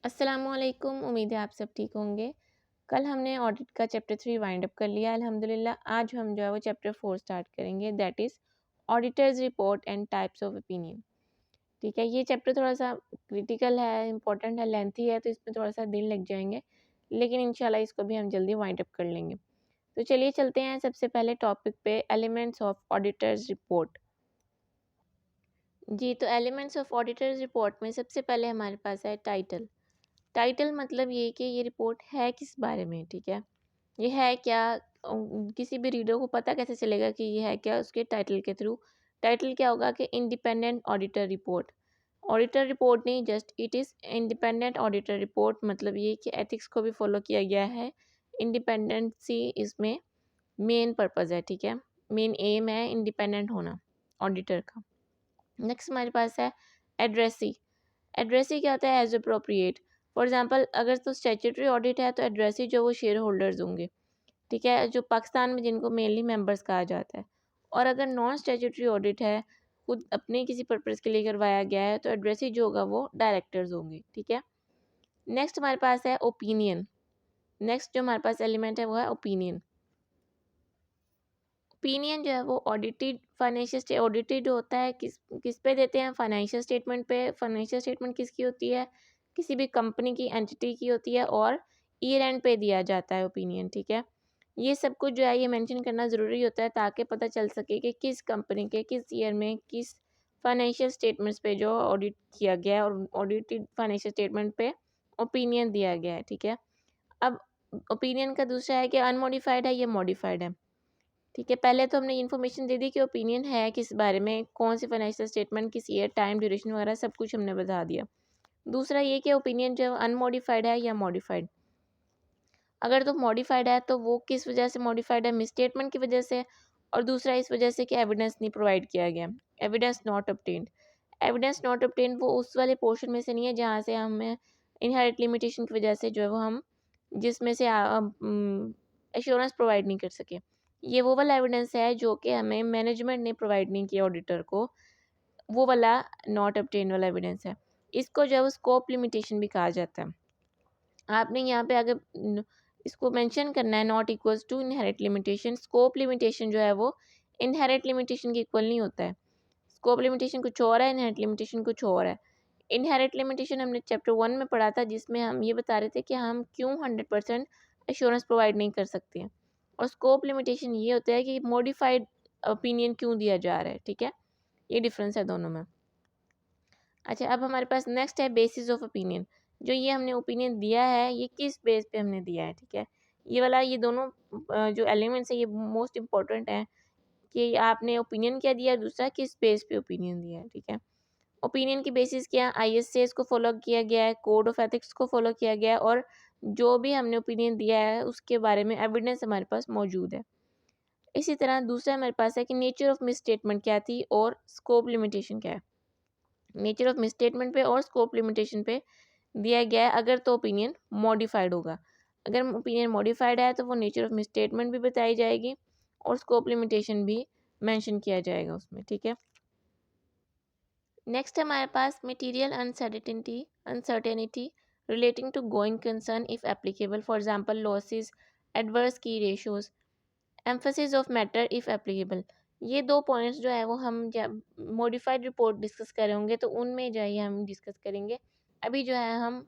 अस्सलामुअलैकुम। उम्मीद है आप सब ठीक होंगे। कल हमने ऑडिट का चैप्टर 3 वाइंड अप कर लिया अल्हम्दुलिल्लाह। आज हम जो है वो चैप्टर 4 स्टार्ट करेंगे, that is auditors report and types of opinion. ठीक है, ये चैप्टर थोड़ा सा क्रिटिकल है, इंपॉर्टेंट है, लेंथी है, तो इसमें थोड़ा सा दिन लग जाएंगे, लेकिन इंशाल्लाह इसको भी हम जल्दी वाइंड अप कर लेंगे। तो चलिए चलते हैं सबसे पहले टॉपिक पे, एलिमेंट्स ऑफ ऑडिटर्स रिपोर्ट। जी, तो एलिमेंट्स ऑफ ऑडिटर्स रिपोर्ट में सबसे पहले हमारे पास है टाइटल। टाइटल मतलब ये कि ये रिपोर्ट है किस बारे में, ठीक है, ये है क्या। किसी भी रीडर को पता कैसे चलेगा कि ये है क्या, उसके टाइटल के थ्रू। टाइटल क्या होगा कि independent auditor report. Auditor report नहीं, just it is independent auditor report, मतलब ये कि एथिक्स को भी फॉलो किया गया है। इंडिपेंडेंसी इसमें मेन पर्पज़ है, ठीक है, मेन एम है इंडिपेंडेंट होना ऑडिटर का। नेक्स्ट हमारे पास है एड्रेसी। एड्रेसी क्या होता है, एज अप्रोप्रिएट। फॉर एग्जांपल अगर तो स्टैट्यूटरी ऑडिट है तो एड्रेसी जो वो शेयर होल्डर्स होंगे, ठीक है, जो पाकिस्तान में जिनको मेनली मेंबर्स कहा जाता है। और अगर नॉन स्टैट्यूटरी ऑडिट है, खुद अपने किसी पर्पज़ के लिए करवाया गया है, तो एड्रेसी जो होगा वो डायरेक्टर्स होंगे, ठीक है। नेक्स्ट हमारे पास है ओपिनियन। नेक्स्ट जो हमारे पास एलिमेंट है वो है ओपिनियन। ओपिनियन जो है वो ऑडिटेड होता है, किस किस पे देते हैं, फाइनेंशियल स्टेटमेंट पे। फाइनेंशियल स्टेटमेंट किसकी होती है, किसी भी कंपनी की, एंटिटी की होती है, और ईयर एंड पे दिया जाता है ओपिनियन, ठीक है। ये सब कुछ जो है ये मेंशन करना ज़रूरी होता है ताकि पता चल सके कि किस कंपनी के किस ईयर में किस फाइनेंशियल स्टेटमेंट्स पे जो ऑडिट किया गया है, और ऑडिटेड फाइनेंशियल स्टेटमेंट पे ओपिनियन दिया गया है, ठीक है। अब ओपिनियन का दूसरा है कि अनमोडिफाइड है या मॉडिफाइड है, ठीक है। पहले तो हमने इन्फॉर्मेशन दे दी कि ओपिनियन है किस बारे में, कौन सी फाइनेंशियल स्टेटमेंट, किस ईयर, टाइम, ड्यूरेशन वगैरह सब कुछ हमने बता दिया। दूसरा ये कि ओपिनियन जो अनमोडिफाइड है या मॉडिफाइड। अगर तो मॉडिफाइड है तो वो किस वजह से मॉडिफाइड है, मिसस्टेटमेंट की वजह से, और दूसरा इस वजह से कि एविडेंस नहीं प्रोवाइड किया गया, evidence not obtained. Evidence not obtained वो उस वाले पोर्शन में से नहीं है जहाँ से हमें इनहेरिट लिमिटेशन की वजह से जो है वो हम जिसमें से एश्योरेंस प्रोवाइड नहीं कर सके। ये वो वाला एविडेंस है जो कि हमें मैनेजमेंट ने प्रोवाइड नहीं किया ऑडिटर को, वो वाला नॉट ऑब्टेन वाला एविडेंस है। इसको जो है वो स्कोप लिमिटेशन भी कहा जाता है। आपने यहाँ पे अगर इसको मेंशन करना है, not equals to inherit limitation. Scope limitation जो है वो इनहेरिट लिमिटेशन के इक्वल नहीं होता है। स्कोप लिमिटेशन कुछ और है, इनहेरिट लिमिटेशन कुछ और है। इनहेरिट लिमिटेशन हमने चैप्टर 1 में पढ़ा था, जिसमें हम ये बता रहे थे कि हम क्यों 100% एश्योरेंस प्रोवाइड नहीं कर सकते हैं। और स्कोप लिमिटेशन ये होता है कि मॉडिफाइड ओपिनियन क्यों दिया जा रहा है, ठीक है। ये डिफरेंस है दोनों में। अच्छा, अब हमारे पास नेक्स्ट है बेसिस ऑफ ओपिनियन। जो ये हमने ओपिनियन दिया है ये किस बेस पे हमने दिया है, ठीक है। ये वाला, ये दोनों जो एलिमेंट्स है ये मोस्ट इंपॉर्टेंट है कि आपने ओपिनियन क्या दिया, दूसरा किस बेस पे ओपिनियन दिया है, ठीक है। ओपिनियन की बेसिस क्या, आईएसएस को फॉलो किया गया है, कोड ऑफ एथिक्स को फॉलो किया गया है, और जो भी हमने ओपिनियन दिया है उसके बारे में एविडेंस हमारे पास मौजूद है। इसी तरह दूसरा हमारे पास है कि नेचर ऑफ मिस स्टेटमेंट क्या थी और स्कोप लिमिटेशन क्या है। नेचर ऑफ मिस स्टेटमेंट पे और स्कोप लिमिटेशन पे दिया गया है अगर तो ओपिनियन मॉडिफाइड होगा। अगर ओपिनियन मॉडिफाइड है तो वो नेचर ऑफ मिस स्टेटमेंट भी बताई जाएगी और स्कोप लिमिटेशन भी मेंशन किया जाएगा उसमें, ठीक है। नेक्स्ट हमारे पास material uncertainty relating to going concern if applicable, for example losses, adverse key ratios, emphasis of matter if applicable. ये दो पॉइंट्स जो है वो हम जब मॉडिफाइड रिपोर्ट डिस्कस कर रहे होंगे तो उनमें जो है हम डिस्कस करेंगे। अभी जो है हम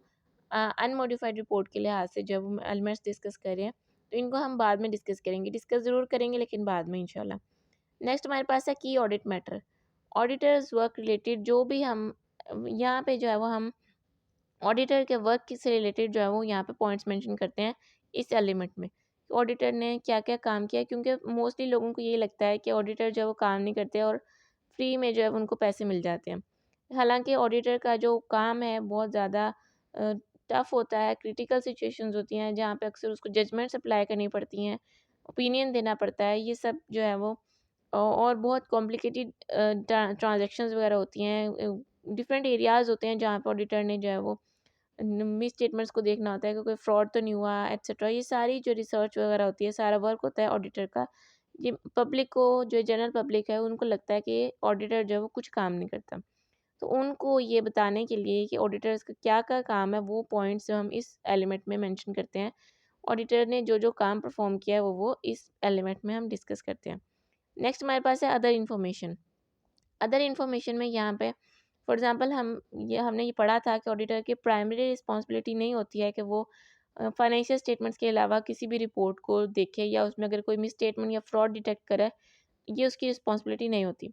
अनमॉडिफाइड रिपोर्ट के लिहाज से जब हम एलिमेंट्स डिस्कस कर रहे हैं तो इनको हम बाद में डिस्कस करेंगे, डिस्कस ज़रूर करेंगे लेकिन बाद में इंशाल्लाह। नेक्स्ट हमारे पास है की audit matter. Auditors work related जो भी हम यहाँ पे जो है वो हम ऑडिटर के वर्क से रिलेटेड जो है वो यहाँ पे पॉइंट्स मेंशन करते हैं इस एलिमेंट में, ऑडिटर ने क्या क्या काम किया, क्योंकि मोस्टली लोगों को ये लगता है कि ऑडिटर जो है वो काम नहीं करते और फ्री में जो है उनको पैसे मिल जाते हैं। हालांकि ऑडिटर का जो काम है बहुत ज़्यादा टफ होता है, क्रिटिकल सिचुएशंस होती हैं जहाँ पे अक्सर उसको जजमेंट्स अप्लाई करनी पड़ती हैं, ओपिनियन देना पड़ता है, ये सब जो है वो और बहुत कॉम्प्लिकेटेड ट्रांजेक्शन्स वगैरह होती हैं, डिफरेंट एरियाज़ होते हैं जहाँ पे ऑडिटर ने जो है वो मिस स्टेटमेंट्स को देखना होता है कि कोई फ्रॉड तो नहीं हुआ एट्सेट्रा। ये सारी जो रिसर्च वगैरह होती है, सारा वर्क होता है ऑडिटर का। ये पब्लिक को, जो जनरल पब्लिक है, उनको लगता है कि ऑडिटर जो है वो कुछ काम नहीं करता। तो उनको ये बताने के लिए कि ऑडिटर्स का क्या क्या काम है, वो पॉइंट्स हम इस एलिमेंट में मेंशन करते हैं। ऑडिटर ने जो जो काम परफॉर्म किया है वो इस एलिमेंट में हम डिस्कस करते हैं। नेक्स्ट हमारे पास है अदर इन्फॉर्मेशन। अदर इन्फॉर्मेशन में यहाँ पे फॉर एग्जांपल हमने ये पढ़ा था कि ऑडिटर की प्राइमरी रिस्पॉन्सिबिलिटी नहीं होती है कि वो फाइनेंशियल स्टेटमेंट्स के अलावा किसी भी रिपोर्ट को देखे या उसमें अगर कोई मिस स्टेटमेंट या फ्रॉड डिटेक्ट करे, ये उसकी रिस्पॉन्सिबिलिटी नहीं होती।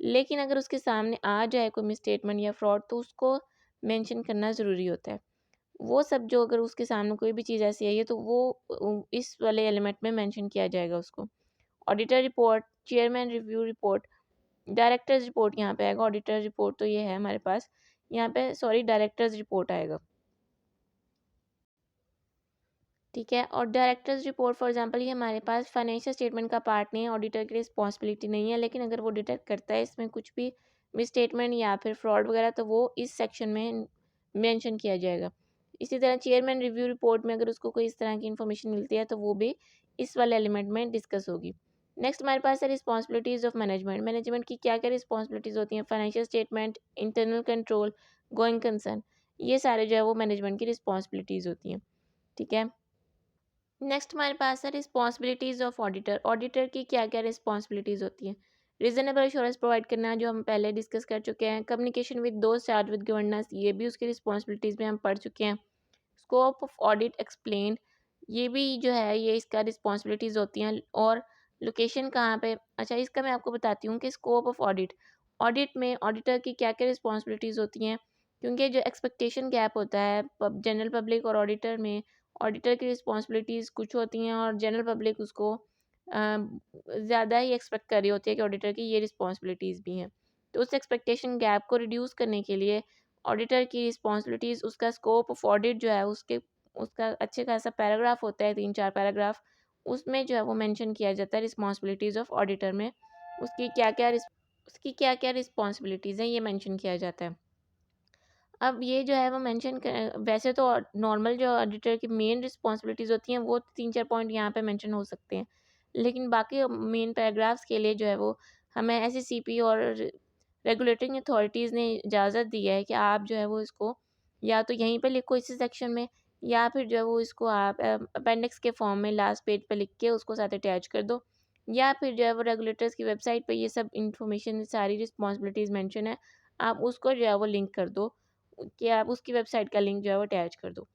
लेकिन अगर उसके सामने आ जाए कोई मिस स्टेटमेंट या फ्रॉड, तो उसको मेंशन करना ज़रूरी होता है। वो सब जो अगर उसके सामने कोई भी चीज़ ऐसी आई है तो वो इस वाले एलिमेंट में मेंशन किया जाएगा उसको। Auditor report, chairman review report, directors report यहाँ पे आएगा। ऑडिटर रिपोर्ट तो ये है हमारे पास, यहाँ पे सॉरी डायरेक्टर्स रिपोर्ट आएगा, ठीक है। और डायरेक्टर्स रिपोर्ट फॉर एग्जांपल ये हमारे पास फाइनेंशियल स्टेटमेंट का पार्ट नहीं है, ऑडिटर की रिस्पॉन्सिबिलिटी नहीं है, लेकिन अगर वो डिटेक्ट करता है इसमें कुछ भी मिस स्टेटमेंट या फिर फ्रॉड वगैरह, तो वो इस सेक्शन में मेंशन किया जाएगा। इसी तरह चेयरमैन रिव्यू रिपोर्ट में अगर उसको कोई इस तरह की इन्फॉर्मेशन मिलती है तो वो भी इस वाले एलिमेंट में डिस्कस होगी। नेक्स्ट हमारे पास है रिस्पॉन्सिबिलिटीज़ ऑफ मैनेजमेंट। मैनेजमेंट की क्या क्या रिस्पॉन्सिबिलिटीज़ होती हैं? Financial statement, internal control, going concern, ये सारे जो है वो मैनेजमेंट की रिस्पॉन्सिबिलिटीज़ होती हैं, ठीक है। नेक्स्ट हमारे पास है रिस्पॉन्सिबिलिटीज़ ऑफ ऑडिटर। ऑडिटर की क्या क्या रिस्पॉन्सिबिलिटीज़ होती हैं? रीजनेबल एश्योरेंस प्रोवाइड करना, जो हम पहले डिस्कस कर चुके हैं। कम्युनिकेशन विद दोस्त चार्ज विद गवर्नेंस, ये भी उसकी रिस्पॉन्सिबिलिटीज़ में हम पढ़ चुके हैं। स्कोप ऑफ ऑडिट एक्सप्लेन, ये भी जो है ये इसका रिस्पॉन्सिबिलिटीज़ होती हैं। और लोकेशन कहाँ पे, अच्छा इसका मैं आपको बताती हूँ कि स्कोप ऑफ ऑडिट, ऑडिट में ऑडिटर की क्या क्या रिस्पॉन्सिबिलिटीज़ होती हैं। क्योंकि जो एक्सपेक्टेशन गैप होता है जनरल पब्लिक और ऑडिटर में, ऑडिटर की रिस्पॉन्सिबिलिटीज़ कुछ होती हैं और जनरल पब्लिक उसको ज़्यादा ही एक्सपेक्ट कर रही होती है कि ऑडिटर की ये रिस्पॉन्सिबिलिटीज़ भी हैं। तो उस एक्सपेक्टेशन गैप को रिड्यूस करने के लिए ऑडिटर की रिस्पॉन्सिबिलिटीज़, उसका स्कोप ऑफ ऑडिट जो है उसका अच्छे खासा पैराग्राफ होता है, 3-4 पैराग्राफ, उसमें जो है वो मेंशन किया जाता है रिस्पॉन्सिबिलिटीज़ ऑफ ऑडिटर में उसकी क्या क्या रिस्पॉन्सिबिलिटीज़ हैं, ये मेंशन किया जाता है। अब ये जो है वो मेंशन वैसे तो नॉर्मल जो ऑडिटर की मेन रिस्पॉन्सिबिलिटीज़ होती हैं वो 3-4 पॉइंट यहाँ पे मेंशन हो सकते हैं, लेकिन बाकी मेन पैराग्राफ्स के लिए जो है वो हमें एससीसीपी और रेगुलेटिंग अथॉरिटीज़ ने इजाज़त दी है कि आप जो है वो इसको या तो यहीं पे लिखो इसी सेक्शन में, या फिर जो है वो इसको आप अपेंडिक्स के फॉर्म में लास्ट पेज पे लिख के उसको साथ अटैच कर दो, या फिर जो है वो रेगुलेटर्स की वेबसाइट पे ये सब इंफॉर्मेशन सारी रिस्पॉन्सिबिलिटीज़ मेंशन है, आप उसको जो है वो लिंक कर दो कि आप उसकी वेबसाइट का लिंक जो है वो अटैच कर दो,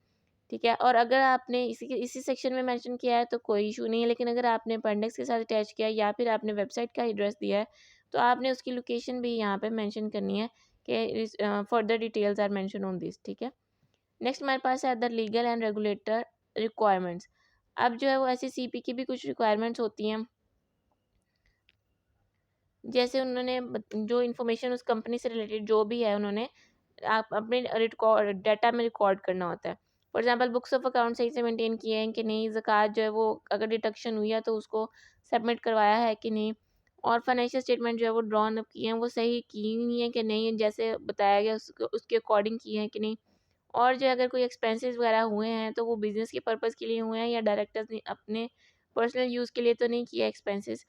ठीक है। और अगर आपने इसी सेक्शन में मेंशन किया है तो कोई इशू नहीं है, लेकिन अगर आपने अपेंडिक्स के साथ अटैच किया है या फिर आपने वेबसाइट का एड्रेस दिया है तो आपने उसकी लोकेशन भी यहाँ पे मेंशन करनी है कि further details are mention on this, ठीक है। नेक्स्ट हमारे पास है other legal and regulator requirements. अब जो है वो एससीसीपी की भी कुछ रिक्वायरमेंट्स होती हैं, जैसे उन्होंने जो इन्फॉर्मेशन उस कंपनी से रिलेटेड जो भी है उन्होंने आप अपने रिकॉर्ड डाटा में रिकॉर्ड करना होता है। For example books of account सही से मेंटेन किए हैं कि नहीं, ज़कात जो है वो अगर डिडक्शन हुई है तो उसको सबमिट करवाया है कि नहीं, और फाइनेंशियल स्टेटमेंट जो है वो ड्रॉन अप किए हैं वो सही की नहीं है कि नहीं, जैसे बताया गया उसके अकॉर्डिंग किए हैं कि नहीं। और जो अगर कोई एक्सपेंसेस वगैरह हुए हैं तो वो बिज़नेस के पर्पज़ के लिए हुए हैं या डायरेक्टर्स ने अपने पर्सनल यूज़ के लिए तो नहीं किया एक्सपेंसेस।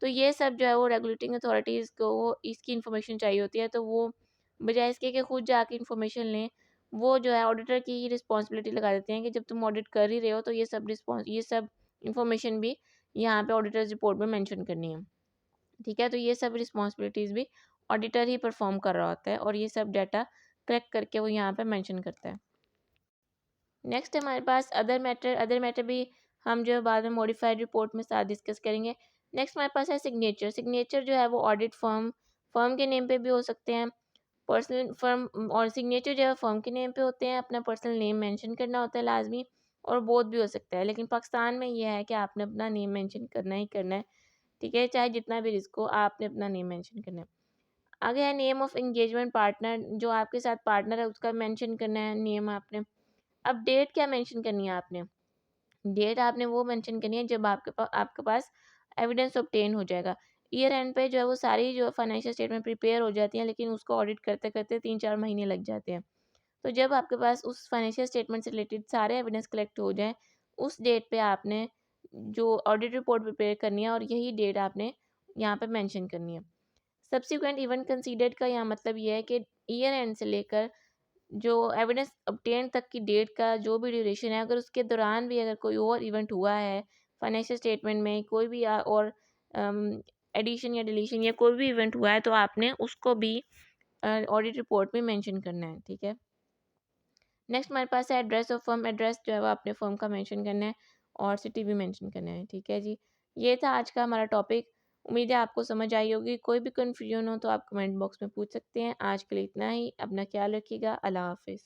तो ये सब जो है वो रेगुलेटिंग अथॉरिटीज़ को इसकी इन्फॉर्मेशन चाहिए होती है, तो वो बजाय इसके कि खुद जाके इन्फॉर्मेशन लें, वो जो है ऑडिटर की ही रिस्पॉन्सिबिलिटी लगा देते हैं कि जब तुम ऑडिट कर ही रहे हो तो ये सब इन्फॉर्मेशन भी यहाँ पे ऑडिटर्स रिपोर्ट में मेंशन करनी है, ठीक है। तो ये सब रिस्पॉन्सिबिलिटीज़ भी ऑडिटर ही परफॉर्म कर रहा होता है और ये सब डाटा कलेक्ट करके वो यहाँ पे मेंशन करता है। नेक्स्ट हमारे पास अदर मैटर भी हम जो है बाद में मॉडिफाइड रिपोर्ट में साथ डिस्कस करेंगे। नेक्स्ट हमारे पास है सिग्नेचर। सिग्नेचर जो है वो ऑडिट फर्म के नेम पे भी हो सकते हैं, पर्सनल फर्म, और सिग्नेचर जो है फर्म के नेम पे होते हैं, अपना पर्सनल नेम मेंशन करना होता है लाजमी, और बोथ भी हो सकता है। लेकिन पाकिस्तान में ये है कि आपने अपना नेम मेंशन करना ही करना है, ठीक है, चाहे जितना भी रिस्क हो आपने अपना नेम मेंशन करना है। आगे है नेम ऑफ एंगेजमेंट पार्टनर, जो आपके साथ पार्टनर है उसका मेंशन करना है नेम आपने। अब डेट क्या मेंशन करनी है आपने, डेट आपने वो मेंशन करनी है जब आपके पास एविडेंस ऑब्टेन हो जाएगा। ईयर एंड पे जो है वो सारी जो फाइनेंशियल स्टेटमेंट प्रिपेयर हो जाती हैं, लेकिन उसको ऑडिट करते करते 3-4 महीने लग जाते हैं। तो जब आपके पास उस फाइनेंशियल स्टेटमेंट से रिलेटेड सारे एविडेंस कलेक्ट हो जाएं, उस डेट पे आपने जो ऑडिट रिपोर्ट प्रिपेयर करनी है और यही डेट आपने यहाँ पे मेंशन करनी है। सब्सिक्वेंट इवेंट कंसीडर्ड का यहाँ मतलब ये है कि ईयर एंड से लेकर जो एविडेंस ऑब्टेन तक की डेट का जो भी ड्यूरेशन है, अगर उसके दौरान भी अगर कोई और इवेंट हुआ है फाइनेंशियल स्टेटमेंट में कोई भी और एडिशन या डिलीशन या कोई भी इवेंट हुआ है, तो आपने उसको भी ऑडिट रिपोर्ट में मेंशन करना है। ठीक है। नेक्स्ट हमारे पास है एड्रेस ऑफ फर्म। एड्रेस जो है वो अपने फर्म का मेंशन करना है और सिटी भी मेंशन करना है। ठीक है जी, ये था आज का हमारा टॉपिक। उम्मीद है आपको समझ आई होगी। कोई भी कन्फ्यूजन हो तो आप कमेंट बॉक्स में पूछ सकते हैं। आज के लिए इतना ही। अपना ख्याल रखिएगा। अल्लाह हाफिज़।